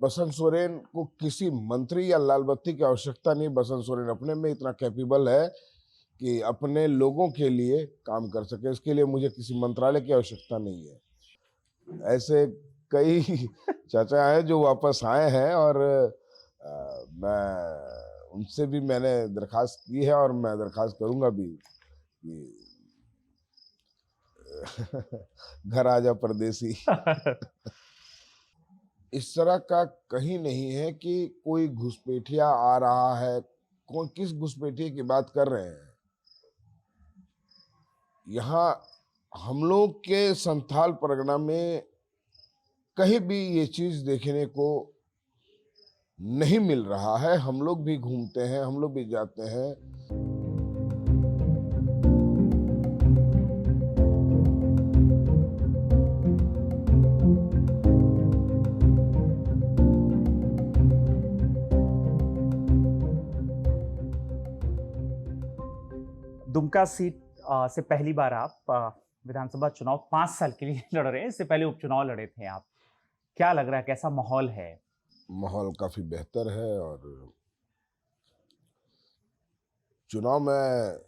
बसंत सोरेन को किसी मंत्री या लाल बत्ती की आवश्यकता नहीं। बसंत सोरेन अपने में इतना कैपेबल है कि अपने लोगों के लिए काम कर सके। इसके लिए मुझे किसी मंत्रालय की आवश्यकता नहीं है। ऐसे कई चाचा हैं जो वापस आए हैं, और मैं उनसे भी मैंने दरखास्त की है और मैं दरखास्त करूंगा भी कि घर आजा परदेसी। इस तरह का कहीं नहीं है कि कोई घुसपैठिया आ रहा है। कौन किस घुसपैठिए की बात कर रहे हैं? यहाँ हम लोग के संथाल परगना में कहीं भी ये चीज देखने को नहीं मिल रहा है। हम लोग भी घूमते हैं, हम लोग भी जाते हैं। दुमका सीट से पहली बार आप विधानसभा चुनाव 5 साल के लिए लड़ रहे हैं। इससे पहले उपचुनाव लड़े थे आप। क्या लग रहा है, कैसा माहौल है? माहौल काफी बेहतर है, और चुनाव में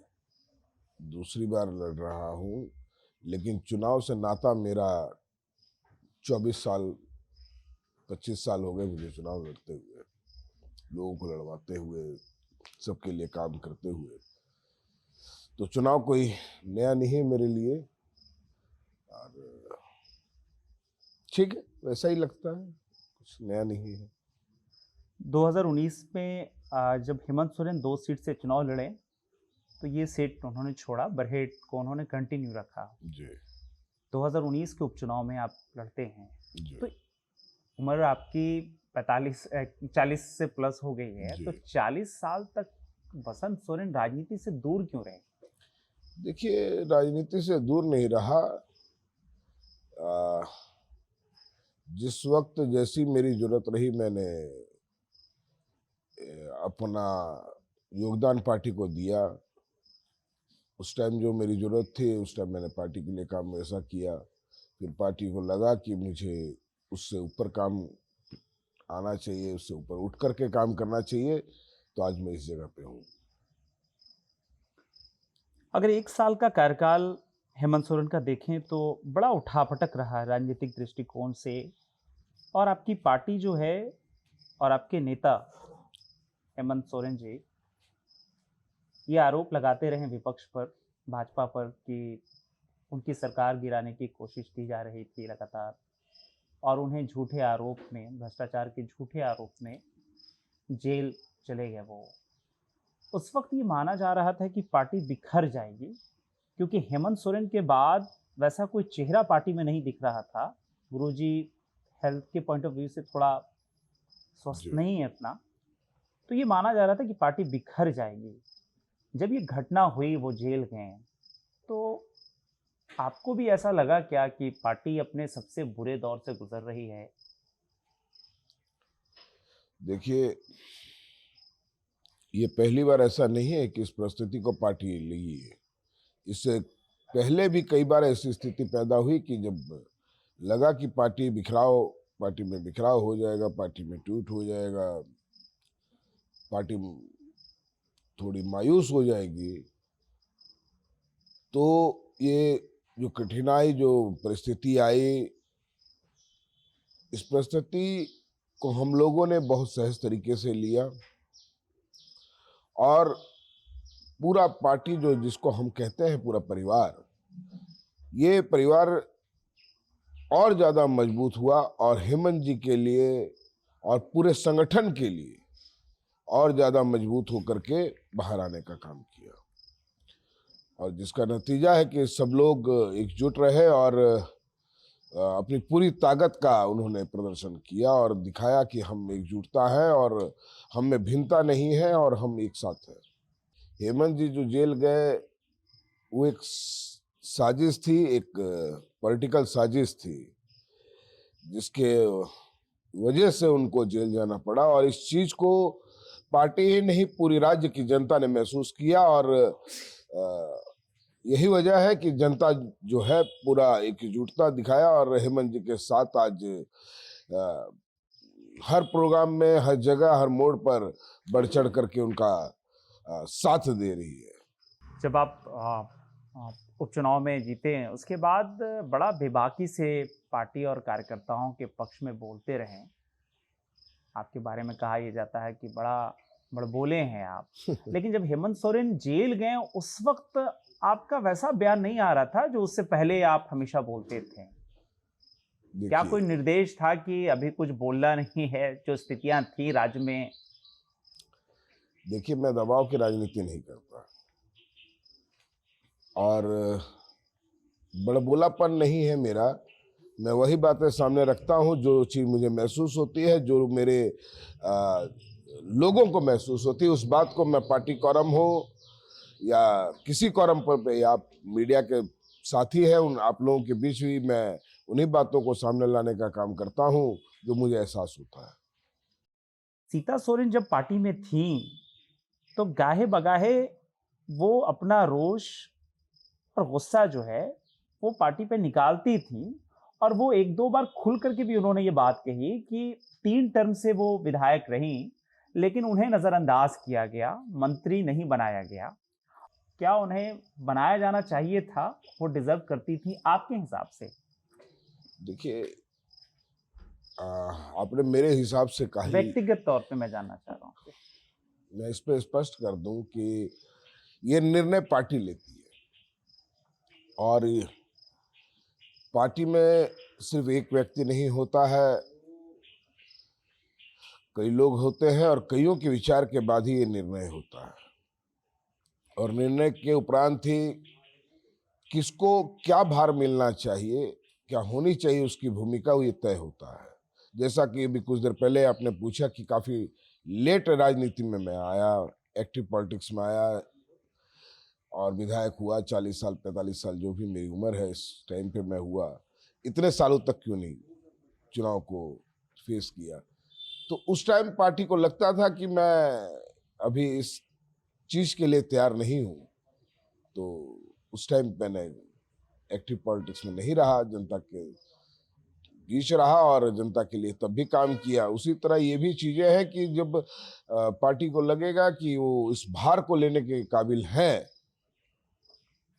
दूसरी बार लड़ रहा हूं, लेकिन चुनाव से नाता मेरा 24 साल 25 साल हो गए मुझे चुनाव लड़ते हुए, लोगों को लड़वाते हुए, सबके लिए काम करते हुए। तो चुनाव कोई नया नहीं है मेरे लिए, और ठीक है, वैसा ही लगता है, कुछ नया नहीं है। 2019 में जब हेमंत सोरेन 2 सीट से चुनाव लड़े तो ये सीट उन्होंने छोड़ा, बरहेट को उन्होंने कंटिन्यू रखा। जी 2019 के उपचुनाव में आप लड़ते हैं जी तो उम्र आपकी 40 से प्लस हो गई है, तो 40 साल तक बसंत सोरेन राजनीति से दूर क्यों रहे? देखिए, राजनीति से दूर नहीं रहा। जिस वक्त जैसी मेरी जरूरत रही, मैंने अपना योगदान पार्टी को दिया। उस टाइम जो मेरी जरूरत थी, उस टाइम मैंने पार्टी के लिए काम वैसा किया। फिर पार्टी को लगा कि मुझे उससे ऊपर काम आना चाहिए, उससे ऊपर उठ करके काम करना चाहिए, तो आज मैं इस जगह पे हूँ। अगर 1 साल का कार्यकाल हेमंत सोरेन का देखें तो बड़ा उठापटक रहा है राजनीतिक दृष्टिकोण से, और आपकी पार्टी जो है और आपके नेता हेमंत सोरेन जी ये आरोप लगाते रहे विपक्ष पर, भाजपा पर, कि उनकी सरकार गिराने की कोशिश की जा रही थी लगातार, और उन्हें झूठे आरोप में, भ्रष्टाचार के झूठे आरोप में जेल चले गए वो। उस वक्त ये माना जा रहा था कि पार्टी बिखर जाएगी, क्योंकि हेमंत सोरेन के बाद वैसा कोई चेहरा पार्टी में नहीं दिख रहा था। गुरुजी हेल्थ के पॉइंट ऑफ व्यू से थोड़ा स्वस्थ जी नहीं है इतना, तो ये माना जा रहा था कि पार्टी बिखर जाएगी। जब ये घटना हुई, वो जेल गए, तो आपको भी ऐसा लगा क्या कि पार्टी अपने सबसे बुरे दौर से गुजर रही है? देखिए, ये पहली बार ऐसा नहीं है कि इस परिस्थिति को पार्टी ली है। इससे पहले भी कई बार ऐसी स्थिति पैदा हुई कि जब लगा कि पार्टी में बिखराव हो जाएगा, पार्टी में टूट हो जाएगा, पार्टी थोड़ी मायूस हो जाएगी, तो ये जो कठिनाई, जो परिस्थिति आई, इस परिस्थिति को हम लोगों ने बहुत सहज तरीके से लिया, और पूरा पार्टी जो जिसको हम कहते हैं पूरा परिवार, ये परिवार और ज्यादा मजबूत हुआ, और हेमंत जी के लिए और पूरे संगठन के लिए और ज्यादा मजबूत होकर के बाहर आने का काम किया। और जिसका नतीजा है कि सब लोग एकजुट रहे, और अपनी पूरी ताकत का उन्होंने प्रदर्शन किया और दिखाया कि हम एकजुटता है और हम में भिन्नता नहीं है, और हम एक साथ हैं। हेमंत जी जो जेल गए, वो एक साजिश थी, एक पॉलिटिकल साजिश थी, जिसके वजह से उनको जेल जाना पड़ा। और इस चीज को पार्टी ही नहीं, पूरी राज्य की जनता ने महसूस किया, और यही वजह है कि जनता जो है पूरा एकजुटता दिखाया, और हेमंत जी के साथ आज हर प्रोग्राम में, हर जगह, हर मोड़ पर बढ़ चढ़ करके उनका साथ दे रही है। जब आप उपचुनाव में जीते हैं उसके बाद बड़ा बेबाकी से पार्टी और कार्यकर्ताओं के पक्ष में बोलते रहे। आपके बारे में कहा यह जाता है कि बड़ा बड़बोले हैं आप। लेकिन जब हेमंत सोरेन जेल गए उस वक्त आपका वैसा बयान नहीं आ रहा था जो उससे पहले आप हमेशा बोलते थे। क्या कोई देखिए निर्देश था कि अभी कुछ बोलना नहीं है, जो स्थितियां थी राज्य में? देखिए, मैं दबाव की राजनीति नहीं करता और बड़बोलापन नहीं है मेरा। मैं वही बातें सामने रखता हूँ जो चीज़ मुझे महसूस होती है, जो मेरे लोगों को महसूस होती है। उस बात को मैं पार्टी कॉरम हो या किसी कॉरम पर या आप मीडिया के साथी हैं, उन आप लोगों के बीच भी मैं उन्हीं बातों को सामने लाने का काम करता हूँ जो मुझे एहसास होता है। सीता सोरेन जब पार्टी में थी तो गाहे बगाहे वो अपना रोष और गुस्सा जो है वो पार्टी पे निकालती थी। और वो एक दो बार खुल करके भी उन्होंने ये बात कही कि 3 टर्म से वो विधायक रही लेकिन उन्हें नजरअंदाज किया गया, मंत्री नहीं बनाया गया। क्या उन्हें बनाया जाना चाहिए था? वो डिजर्व करती थी आपके हिसाब से? देखिए, आपने मेरे हिसाब से कही। व्यक्तिगत तौर पे मैं जानना चाह रहा हूँ। मैं इस पर स्पष्ट कर दूं कि ये निर्णय पार्टी लेती है और पार्टी में सिर्फ एक व्यक्ति नहीं होता है, कई लोग होते हैं और कईयों के विचार के बाद ही ये निर्णय होता है। और निर्णय के उपरांत ही किसको क्या भार मिलना चाहिए, क्या होनी चाहिए उसकी भूमिका, वो ये तय होता है। जैसा कि अभी कुछ देर पहले आपने पूछा कि काफ़ी लेट राजनीति में मैं आया, एक्टिव पॉलिटिक्स में आया और विधायक हुआ। 40 साल 45 साल जो भी मेरी उम्र है इस टाइम पे मैं हुआ। इतने सालों तक क्यों नहीं चुनाव को फेस किया। तो उस टाइम पार्टी को लगता था कि मैं अभी इस चीज़ के लिए तैयार नहीं हूँ। तो उस टाइम मैंने एक्टिव पॉलिटिक्स में नहीं रहा, जनता के बीच रहा और जनता के लिए तब भी काम किया। उसी तरह ये भी चीज़ें हैं कि जब पार्टी को लगेगा कि वो इस भार को लेने के काबिल हैं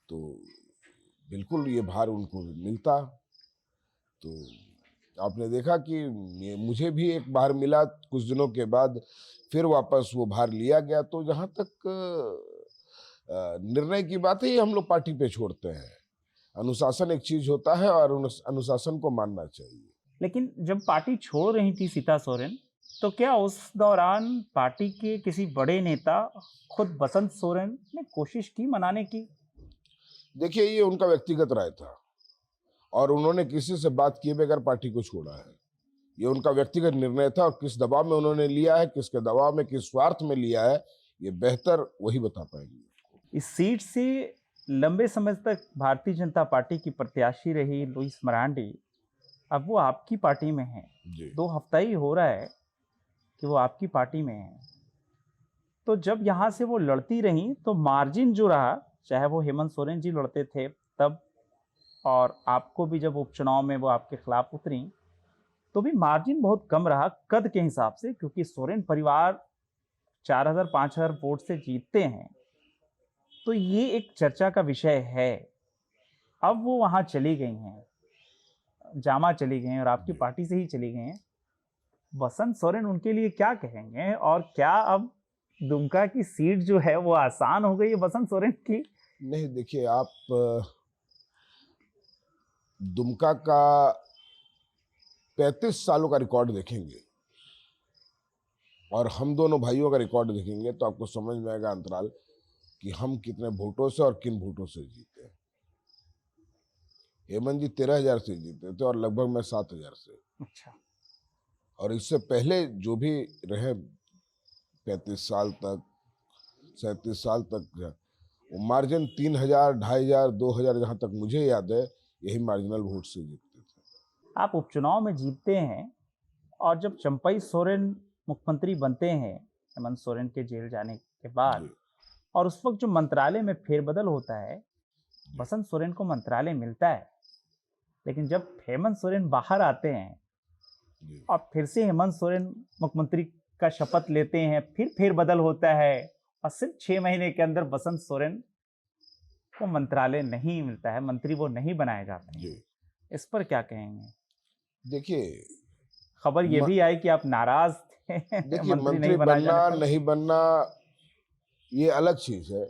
तो बिल्कुल ये भार उनको मिलता। तो आपने देखा कि मुझे भी एक भार मिला, कुछ दिनों के बाद फिर वापस वो भार लिया गया। तो जहाँ तक निर्णय की बात है, ये हम लोग पार्टी पे छोड़ते हैं। अनुशासन एक चीज होता है और अनुशासन को मानना चाहिए। लेकिन जब पार्टी छोड़ रही थी सीता सोरेन तो क्या उस दौरान पार्टी के किसी बड़े नेता, खुद बसंत सोरेन ने कोशिश की मनाने की? देखिए, ये उनका व्यक्तिगत राय था और उन्होंने किसी से बात किए बगैर पार्टी को छोड़ा है। ये उनका व्यक्तिगत निर्णय था और किस दबाव में उन्होंने लिया है, किसके दबाव में, किस स्वार्थ में लिया है, ये बेहतर वही बता पाएंगे। इस सीट से लंबे समय तक भारतीय जनता पार्टी की प्रत्याशी रही लुईस मरांडी, अब वो आपकी पार्टी में है। जी 2 हफ्ता ही हो रहा है कि वो आपकी पार्टी में है। तो जब यहाँ से वो लड़ती रहीं तो मार्जिन जो रहा, चाहे वो हेमंत सोरेन जी लड़ते थे तब और आपको भी जब उपचुनाव में वो आपके खिलाफ उतरी तो भी मार्जिन बहुत कम रहा कद के हिसाब से, क्योंकि सोरेन परिवार 4000-5000 वोट से जीतते हैं। तो ये एक चर्चा का विषय है। अब वो वहां चली गई हैं, जामा चली गई हैं और आपकी जी। पार्टी से ही चली गई हैं। बसंत सोरेन उनके लिए क्या कहेंगे? और क्या अब दुमका की सीट जो है वो आसान हो गई है बसंत सोरेन की? नहीं, देखिए, आप दुमका का 35 सालों का रिकॉर्ड देखेंगे और हम दोनों भाइयों का रिकॉर्ड देखेंगे तो आपको समझ में आएगा अंतराल कि हम कितने वोटों से और किन वोटों से जीते हैं। हेमंत जी 13,000 से जीते थे और लगभग मैं 7,000 से। अच्छा। और इससे पहले जो भी रहे 35 साल तक, 37 साल तक, वो मार्जिन 3,000, 2,500, 2,000, जहाँ तक मुझे याद है यही मार्जिनल वोट से जीतते थे। आप उपचुनाव में जीतते हैं और जब चंपई सोरेन मुख्यमंत्री बनते हैं हेमंत सोरेन के जेल जाने के बाद, जी और उस वक्त जो मंत्रालय में फेरबदल होता है, जी बसंत सोरेन को मंत्रालय मिलता है। लेकिन जब हेमंत सोरेन बाहर आते हैं जी। और फिर से हेमंत सोरेन मुख्यमंत्री का शपथ लेते हैं, फिर फेरबदल होता है और सिर्फ 6 महीने के अंदर बसंत सोरेन को मंत्रालय नहीं मिलता है, मंत्री वो नहीं बनाए जाते जी। हैं। इस पर क्या कहेंगे? देखिए, खबर ये म भी आई कि आप नाराज थे देखिए, मंत्री नहीं मंत्री बनाए जाने बनना पर। नहीं बनना ये अलग चीज है।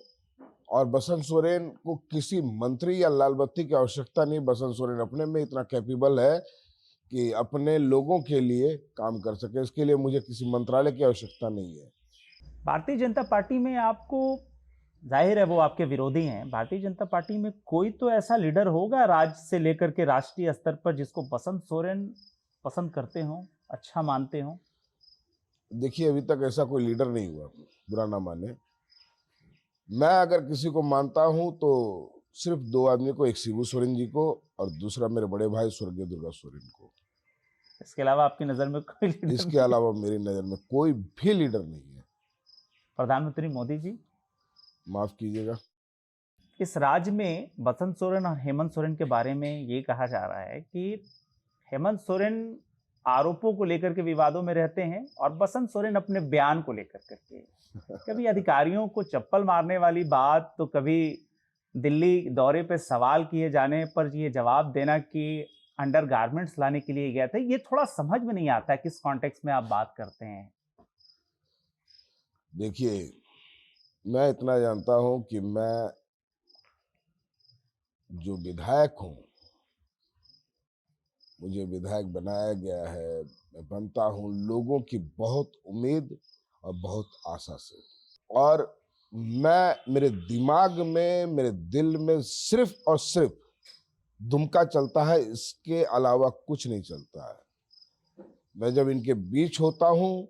और बसंत सोरेन को किसी मंत्री या लाल बत्ती की आवश्यकता नहीं। बसंत सोरेन अपने में इतना कैपेबल है कि अपने लोगों के लिए काम कर सके। इसके लिए मुझे किसी मंत्रालय की आवश्यकता नहीं है। भारतीय जनता पार्टी में आपको, जाहिर है वो आपके विरोधी हैं, भारतीय जनता पार्टी में कोई तो ऐसा लीडर होगा राज्य से लेकर के राष्ट्रीय स्तर पर जिसको बसंत सोरेन पसंद करते हो, अच्छा मानते हो? देखिए, अभी तक ऐसा कोई लीडर नहीं हुआ, बुरा ना माने। मैं अगर किसी को मानता हूं तो सिर्फ दो आदमी को, एक शिबू सोरेन जी को और दूसरा मेरे बड़े भाई स्वर्गीय दुर्गा सोरेन को। इसके अलावा आपकी नजर में कोई लीडर इसके नहीं? अलावा मेरी नजर में कोई भी लीडर नहीं है। प्रधानमंत्री मोदी जी, माफ कीजिएगा। इस राज्य में बसंत सोरेन और हेमंत सोरेन के बारे में ये कहा जा रहा है कि हेमंत सोरेन आरोपों को लेकर के विवादों में रहते हैं और बसंत सोरेन अपने बयान को लेकर करके, कभी अधिकारियों को चप्पल मारने वाली बात, तो कभी दिल्ली दौरे पे सवाल किए जाने पर ये जवाब देना कि अंडरगारमेंट्स लाने के लिए गया था। ये थोड़ा समझ में नहीं आता है किस कॉन्टेक्स्ट में आप बात करते हैं। देखिए, मैं इतना जानता हूं कि मैं जो विधायक हूं, मुझे विधायक बनाया गया है, मैं बनता हूं लोगों की बहुत उम्मीद और बहुत आशा से। और मैं, मेरे दिमाग में, मेरे दिल में सिर्फ और सिर्फ दुमका चलता है, इसके अलावा कुछ नहीं चलता है। मैं जब इनके बीच होता हूं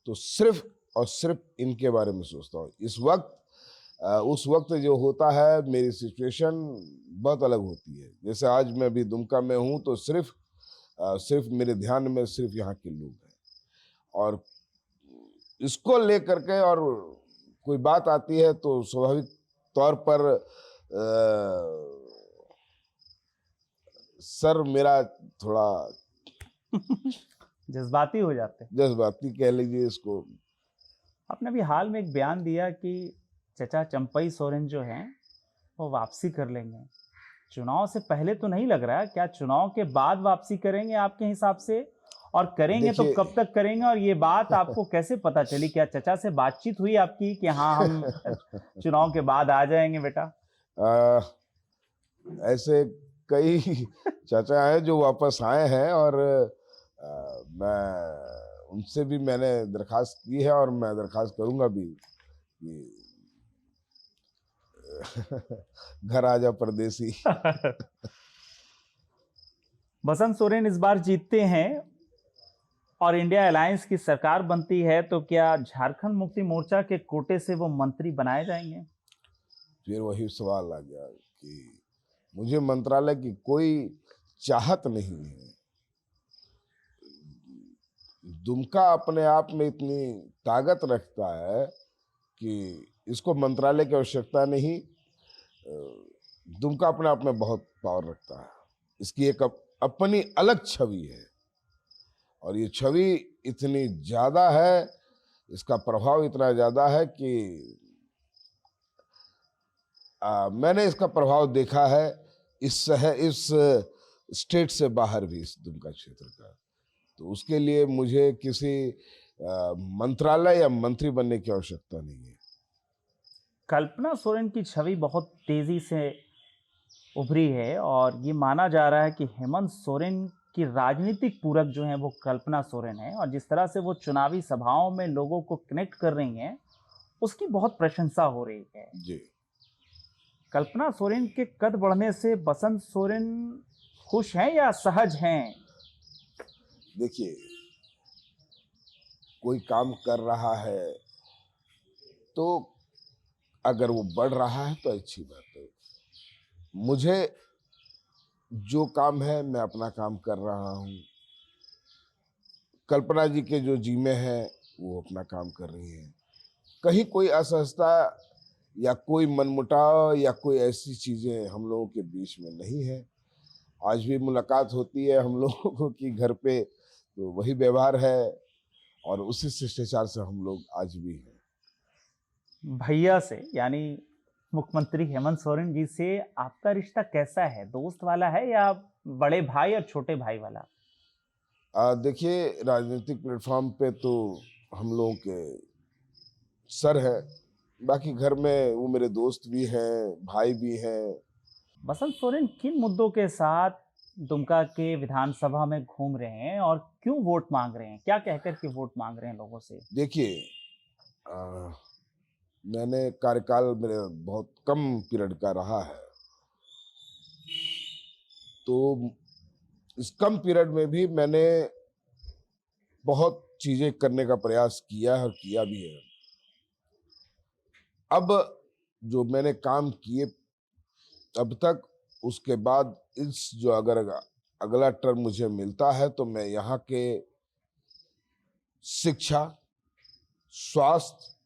तो सिर्फ और सिर्फ इनके बारे में सोचता हूं। इस वक्त उस वक्त जो होता है, मेरी सिचुएशन बहुत अलग होती है। जैसे आज मैं अभी दुमका में हूं तो सिर्फ मेरे ध्यान में सिर्फ यहाँ के लोग हैं। और इसको लेकर के और कोई बात आती है तो स्वाभाविक तौर पर सर मेरा थोड़ा जज्बाती हो जाते हैं। जज्बाती कह लीजिए इसको। आपने अभी हाल में एक बयान दिया कि चचा चंपई सोरेन जो हैं वो वापसी कर लेंगे। चुनाव से पहले तो नहीं लग रहा है, क्या चुनाव के बाद वापसी करेंगे आपके हिसाब से? और करेंगे तो देखिए, कब तक करेंगे? और ये बात आपको कैसे पता चली? क्या चचा से बातचीत हुई आपकी कि हाँ हम चुनाव के बाद आ जाएंगे बेटा? आ, ऐसे कई चाचा हैं जो वापस आए हैं और मैं उनसे भी मैंने दरखास्त की है और मैं दरखास्त करूंगा भी कि घर आ जा परदेसी। बसंत सोरेन इस बार जीतते हैं और इंडिया अलायंस की सरकार बनती है, तो क्या झारखंड मुक्ति मोर्चा के कोटे से वो मंत्री बनाए जाएंगे? फिर वही सवाल आ गया कि मुझे मंत्रालय की कोई चाहत नहीं है। दुमका अपने आप में इतनी ताकत रखता है कि इसको मंत्रालय की आवश्यकता नहीं। दुमका अपने आप में बहुत पावर रखता है। इसकी एक अपनी अलग छवि है और ये छवि इतनी ज्यादा है, इसका प्रभाव इतना ज्यादा है कि मैंने इसका प्रभाव देखा है इस स्टेट से बाहर भी, इस दुमका क्षेत्र का। तो उसके लिए मुझे किसी मंत्रालय या मंत्री बनने की आवश्यकता नहीं है। कल्पना सोरेन की छवि बहुत तेजी से उभरी है और ये माना जा रहा है कि हेमंत सोरेन की राजनीतिक पूरक जो है वो कल्पना सोरेन है, और जिस तरह से वो चुनावी सभाओं में लोगों को कनेक्ट कर रही हैं उसकी बहुत प्रशंसा हो रही है। जी। कल्पना सोरेन के कद बढ़ने से बसंत सोरेन खुश हैं या सहज हैं? देखिए, कोई काम कर रहा है तो अगर वो बढ़ रहा है तो अच्छी बात है। मुझे जो काम है मैं अपना काम कर रहा हूँ। कल्पना जी के जो जिम्मे हैं वो अपना काम कर रही हैं। कहीं कोई असहजता या कोई मनमुटाव या कोई ऐसी चीजें हम लोगों के बीच में नहीं है। आज भी मुलाकात होती है हम लोगों की घर पे, तो वही व्यवहार है और उसी शिष्टाचार से हम लोग आज भी हैं। भैया से यानी मुख्यमंत्री हेमंत सोरेन जी से आपका रिश्ता कैसा है? दोस्त वाला है या बड़े भाई और छोटे भाई वाला? देखिए, राजनीतिक प्लेटफॉर्म पे तो हम लोगों के सर है, बाकी घर में वो मेरे दोस्त भी हैं, भाई भी हैं। बसंत सोरेन किन मुद्दों के साथ दुमका के विधानसभा में घूम रहे हैं और क्यों वोट मांग रहे हैं? क्या कहकर के वोट मांग रहे हैं लोगों से? देखिए, अ, मैंने कार्यकाल मेरा बहुत कम पीरियड का रहा है, तो इस कम पीरियड में भी मैंने बहुत चीजें करने का प्रयास किया है और किया भी है। अब जो मैंने काम किए अब तक, उसके बाद इस जो अगर अगला टर्म मुझे मिलता है तो मैं यहाँ के शिक्षा, स्वास्थ्य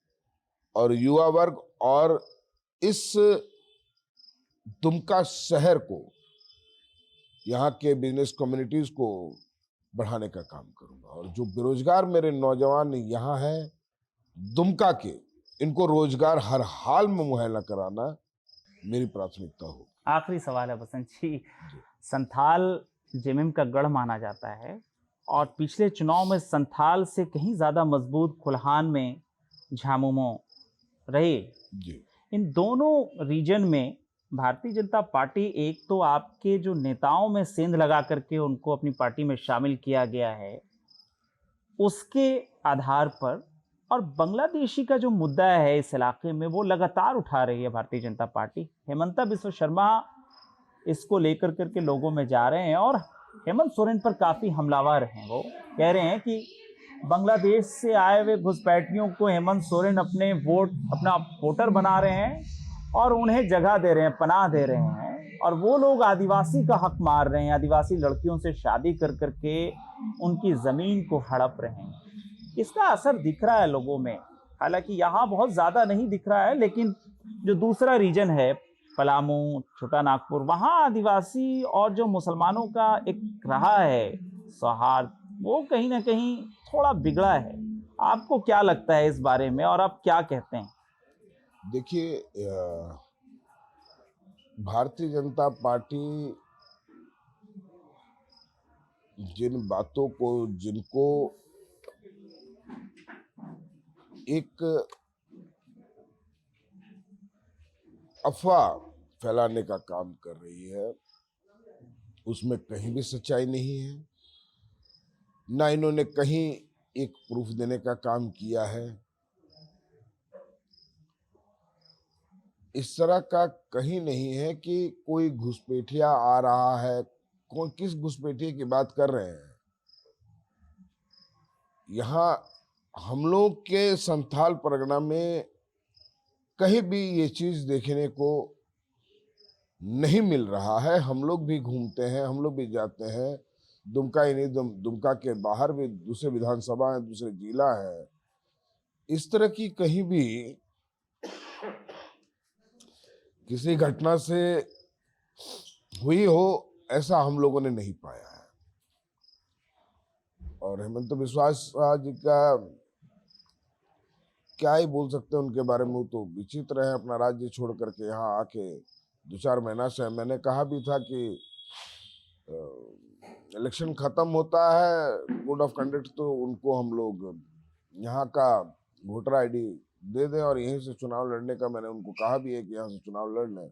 और युवा वर्ग और इस दुमका शहर को, यहाँ के बिजनेस कम्युनिटीज को बढ़ाने का काम करूंगा। और जो बेरोजगार मेरे नौजवान यहाँ हैं दुमका के, इनको रोजगार हर हाल में मुहैया कराना मेरी प्राथमिकता हो। आखिरी सवाल है बसंत जी, संथाल जेएमएम का गढ़ माना जाता है और पिछले चुनाव में संथाल से कहीं ज्यादा मजबूत कुल्हान में झामुमो रहे। जी इन दोनों रीजन में भारतीय जनता पार्टी, एक तो आपके जो नेताओं में सेंध लगा करके उनको अपनी पार्टी में शामिल किया गया है, उसके आधार पर, और बांग्लादेशी का जो मुद्दा है इस इलाके में वो लगातार उठा रही है भारतीय जनता पार्टी। हेमंता बिस्व शर्मा इसको लेकर करके लोगों में जा रहे हैं और हेमंत सोरेन पर काफी हमलावर हैं। वो कह रहे हैं कि बांग्लादेश से आए हुए घुसपैठियों को हेमंत सोरेन अपना वोटर बना रहे हैं और उन्हें जगह दे रहे हैं, पनाह दे रहे हैं, और वो लोग आदिवासी का हक मार रहे हैं, आदिवासी लड़कियों से शादी कर करके उनकी जमीन को हड़प रहे हैं। इसका असर दिख रहा है लोगों में, हालांकि यहाँ बहुत ज्यादा नहीं दिख रहा है, लेकिन जो दूसरा रीजन है पलामू, छोटा नागपुर, वहाँ आदिवासी और जो मुसलमानों का एक रहा है सौहार्द, वो कहीं ना कहीं थोड़ा बिगड़ा है। आपको क्या लगता है इस बारे में और आप क्या कहते हैं? देखिए, भारतीय जनता पार्टी जिन बातों को, जिनको एक अफवाह फैलाने का काम कर रही है, उसमें कहीं भी सच्चाई नहीं है। ना इन्होंने कहीं एक प्रूफ देने का काम किया है। इस तरह का कहीं नहीं है कि कोई घुसपैठिया आ रहा है। कौन, किस घुसपैठिए की बात कर रहे हैं? यहाँ हम लोग के संथाल परगना में कहीं भी ये चीज देखने को नहीं मिल रहा है। हम लोग भी घूमते हैं, हम लोग भी जाते हैं, दुमका ही नहीं, दुमका के बाहर भी दूसरे विधानसभा हैं, दूसरे जिला है, इस तरह की कहीं भी किसी घटना से हुई हो ऐसा हम लोगों ने नहीं पाया है। और हेमंत बिस्वा जी का क्या ही बोल सकते हैं उनके बारे में, वो तो विचित्र है। अपना राज्य छोड़ करके यहाँ आके 2-4 महीना से, मैंने कहा भी था कि इलेक्शन खत्म होता है, कोड ऑफ कंडक्ट तो उनको हम लोग यहाँ का वोटर आईडी दे दें और यहीं से चुनाव लड़ने का मैंने उनको कहा भी है कि यहाँ से चुनाव लड़ लें।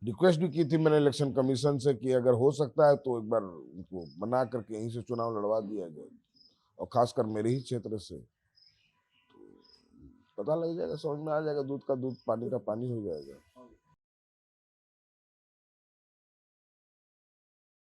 रिक्वेस्ट भी की थी मैंने इलेक्शन कमीशन से कि अगर हो सकता है तो एक बार उनको बना करके यहीं से चुनाव लड़वा दिया जाए, और खासकर मेरे ही क्षेत्र से। तो पता लग जाएगा, समझ में आ जाएगा, दूध का दूध, पानी का पानी हो जाएगा।